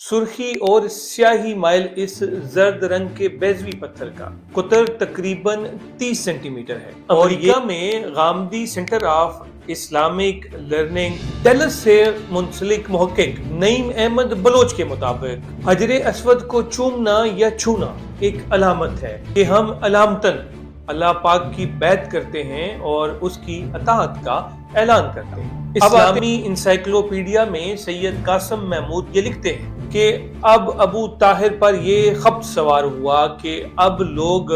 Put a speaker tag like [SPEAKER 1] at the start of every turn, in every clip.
[SPEAKER 1] सुर्खी और स्याही माइल इस जर्द रंग के बेजवी पत्थर का कुतर तकरीबन 30 सेंटीमीटर है। अमेरिका में Ghamidi centre of Islamic learning Dallas से मुंसलिक मुहक्किक नईम अहमद बलोच के मुताबिक हजरे अस्वद को चूमना या छूना एक अलामत है कि हम अलामतन अल्लाह पाक की बैत करते हैं और उसकी अताअत का ऐलान करते हैं। इस्लामी इंसाइक्लोपीडिया में सैयद कासिम महमूद ये लिखते हैं कि अब अबू ताहिर पर ये खब्त सवार हुआ कि अब लोग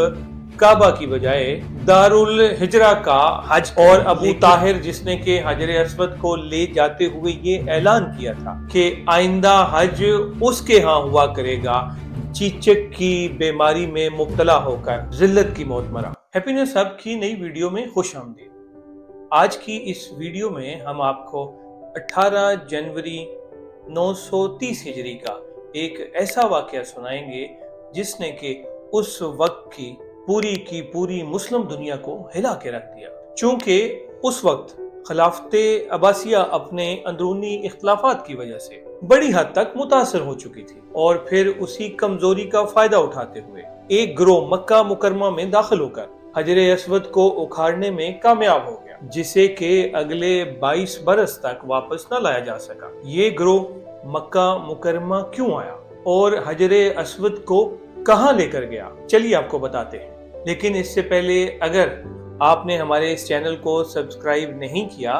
[SPEAKER 1] काबा की बजाय दारुल हिजरा का हज, और अबू ताहिर जिसने के हजरे अस्वद को ले जाते हुए ये ऐलान किया था कि आइंदा हज उसके यहाँ हुआ करेगा, चीचक की बीमारी में मुब्तला होकर जिल्लत की मौत मरा। हैप्पीनेस हब की नई वीडियो में खुश आमदीद। आज की इस वीडियो में हम आपको 18 जनवरी 930 हिजरी का एक ऐसा वाकया सुनाएंगे जिसने कि उस वक्त की पूरी मुस्लिम दुनिया को हिला के रख दिया। चूंकि उस वक्त खिलाफत अब्बासिया अपने अंदरूनी इख्तलाफात की वजह से बड़ी हद तक मुतासर हो चुकी थी और फिर उसी कमजोरी का फायदा उठाते हुए एक गिरोह मक्का मुकरमा में दाखिल होकर हजरे अस्वद को उखाड़ने में कामयाब हो गया, जिसे के अगले 22 बरस तक वापस न लाया जा सका। ये गिरोह मक्का मुकरमा क्यों आया और हजरे अस्वद को कहां लेकर गया, चलिए आपको बताते हैं। लेकिन इससे पहले अगर आपने हमारे इस चैनल को सब्सक्राइब नहीं किया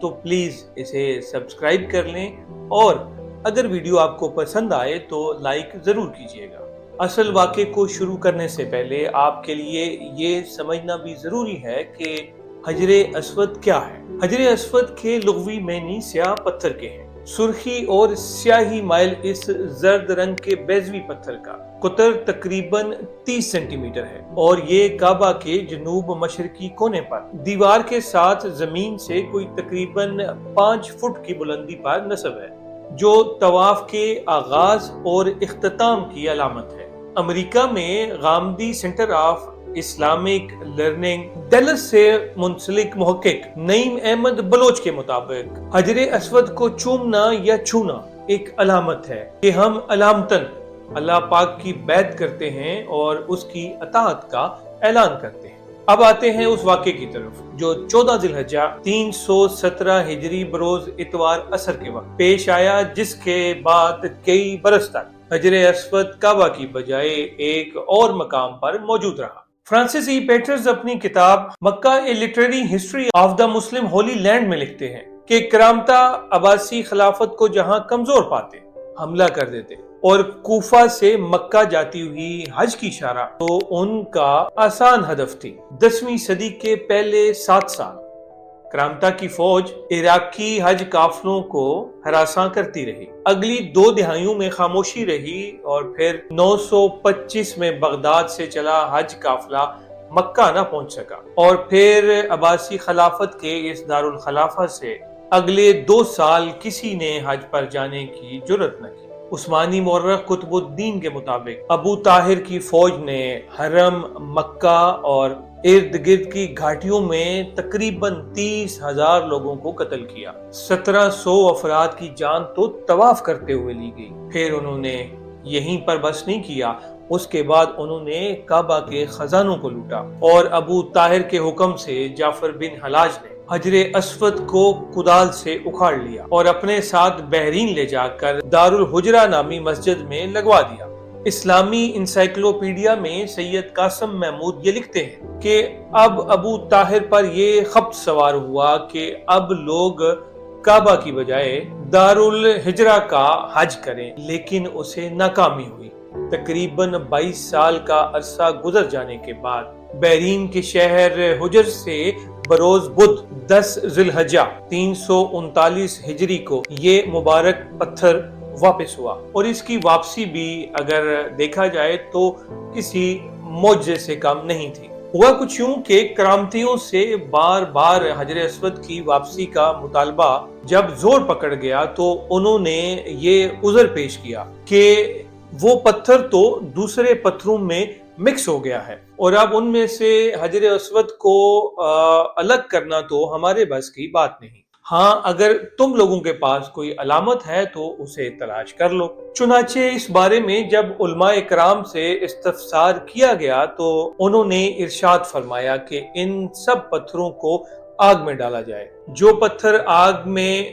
[SPEAKER 1] तो प्लीज इसे सब्सक्राइब कर लें और अगर वीडियो आपको पसंद आए तो लाइक जरूर कीजिएगा। असल वाक़े को शुरू करने से पहले आपके लिए ये समझना भी जरूरी है कि हजरे अस्वद क्या है। हजरे अस्वद के लुग़वी मैनी स्याह पत्थर के हैं। सुर्खी और स्याही माइल इस जर्द रंग के बेजवी पत्थर का कुतर तकरीबन 30 सेंटीमीटर है और ये काबा के जनूब मशरकी कोने पर दीवार के साथ जमीन से कोई तकरीबन 5 फुट की बुलंदी पर नस्ब है, जो तवाफ के आगाज और इख्तिताम की अलामत है। अमेरिका में Ghamidi centre of Islamic learning Dallas से मुंसलिक मुहक्किक नईम अहमद बलोच के मुताबिक हजरे अस्वद को चूमना या छूना एक अलामत है कि हम अलामतन अल्लाह पाक की बैत करते हैं और उसकी अताअत का ऐलान करते हैं। अब आते हैं उस वाक़े की तरफ जो 14 जिलहज्जा 317 हिजरी बरोज इतवार असर के वक्त पेश आया, जिसके बाद कई बरस तक हजरे अस्वद काबा की बजाय एक और मकाम पर मौजूद रहा। फ्रांसिस ई पेटर्स अपनी किताब Mecca a literary history of the Muslim holy land में लिखते हैं कि करामता अब्बासी खिलाफत को जहां कमजोर पाते हमला कर देते और कूफा से मक्का जाती हुई हज की शारा तो उनका आसान हदफ थी। 10वीं सदी के पहले 7 साल करामता की फौज इराकी हज काफलों को हरासा करती रही। अगली 2 दिहाइयों में खामोशी रही और फिर 925 में बगदाद से चला हज काफला मक्का न पहुंच सका और फिर अब्बासी खिलाफत के इस दारुल खिलाफा से अगले 2 साल किसी ने हज पर जाने की जुर्रत न की। उस्मानी मौर्रख कुतुबुद्दीन के मुताबिक अबू ताहिर की फौज ने हरम, मक्का और इर्द गिर्द की घाटियों में तकरीबन 30,000 लोगों को कत्ल किया। 1700 अफराद की जान तो तवाफ करते हुए ली गई। फिर उन्होंने यहीं पर बस नहीं किया, उसके बाद उन्होंने काबा के खजानों को लूटा और अबू ताहिर के हुक्म से जाफर बिन हलाज ने हजरे अस्वद को कुदाल से उखाड़ लिया और अपने साथ बहरीन ले जाकर दारुल हुजरा नामी मस्जिद में लगवा दिया। इस्लामी इंसाइक्लोपीडिया में सैयद कासिम महमूद ये लिखते हैं कि अब अबू ताहिर पर ये खब्त सवार हुआ कि अब लोग काबा की बजाय दारुल हिजरा का हज करें, लेकिन उसे नाकामी हुई। तकरीबन 22 साल का अरसा गुजर जाने के बाद बहरीन के शहर हुजर से बरोज बुध 10 जिलहज्जा 339 हिजरी को ये मुबारक पत्थर वापस हुआ और इसकी वापसी भी अगर देखा जाए तो किसी मौजे से कम नहीं थी। हुआ कुछ यूं कि करामतियों से बार बार हजरे अस्वद की वापसी का मुतालबा जब जोर पकड़ गया तो उन्होंने ये उज़र पेश किया कि वो पत्थर तो दूसरे पत्थरों में मिक्स हो गया है और अब उनमें से हजरे अस्वद को अलग करना तो हमारे बस की बात नहीं। ہاں اگر تم لوگوں کے پاس کوئی علامت ہے تو اسے تلاش کر لو۔ چنانچہ اس بارے میں جب علماء کرام سے استفسار کیا گیا تو انہوں نے ارشاد فرمایا کہ ان سب پتھروں کو آگ میں ڈالا جائے۔ جو پتھر آگ میں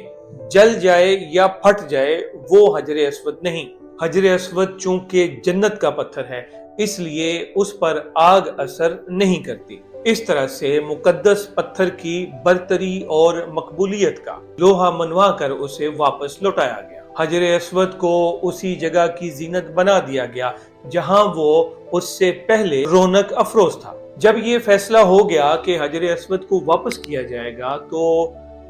[SPEAKER 1] جل جائے یا پھٹ جائے وہ حجر اسود نہیں۔ حجر اسود چونکہ جنت کا پتھر ہے اس لیے اس پر آگ اثر نہیں کرتی۔ اس طرح سے مقدس پتھر کی برتری اور مقبولیت کا لوہا منوا کر اسے واپس لوٹایا گیا۔ حجر اسود کو اسی جگہ کی زینت بنا دیا گیا جہاں وہ اس سے پہلے رونق افروز تھا۔ جب یہ فیصلہ ہو گیا کہ حجر اسود کو واپس کیا جائے گا تو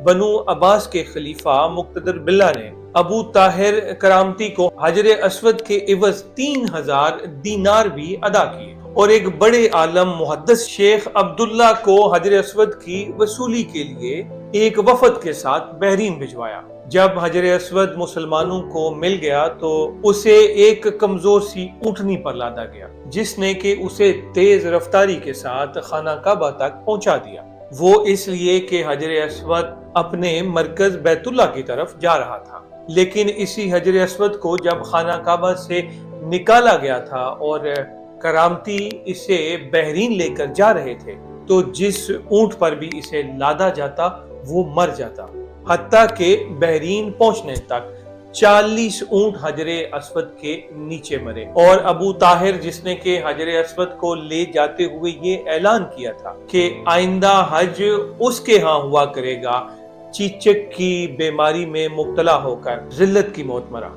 [SPEAKER 1] بنو عباس کے خلیفہ مقتدر باللہ نے ابو طاہر کرامتی کو حجر اسود کے عوض 3000 دینار بھی ادا کیے اور ایک بڑے عالم محدث شیخ عبداللہ کو حجر اسود کی وصولی کے لیے ایک وفد کے ساتھ بحرین بھجوایا۔ جب حجر اسود مسلمانوں کو مل گیا تو اسے ایک کمزور سی اونٹنی پر لادا گیا جس نے کہ اسے تیز رفتاری کے ساتھ خانہ کعبہ تک پہنچا دیا۔ وہ اس لیے کہ حجر اسود اپنے مرکز بیت اللہ کی طرف جا رہا تھا، لیکن اسی حجر اسود کو جب خانہ کعبہ سے نکالا گیا تھا اور کرامتی اسے بحرین لے کر جا رہے تھے تو جس اونٹ پر بھی اسے لادا جاتا وہ مر جاتا، حتیٰ کہ بحرین پہنچنے تک 40 اونٹ حجر اسود کے نیچے مرے۔ اور ابو طاہر جس نے کہ حجر اسود کو لے جاتے ہوئے یہ اعلان کیا تھا کہ آئندہ حج اس کے ہاں ہوا کرے گا، چیچک کی بیماری میں مبتلا ہو کر ذلت کی موت مرا۔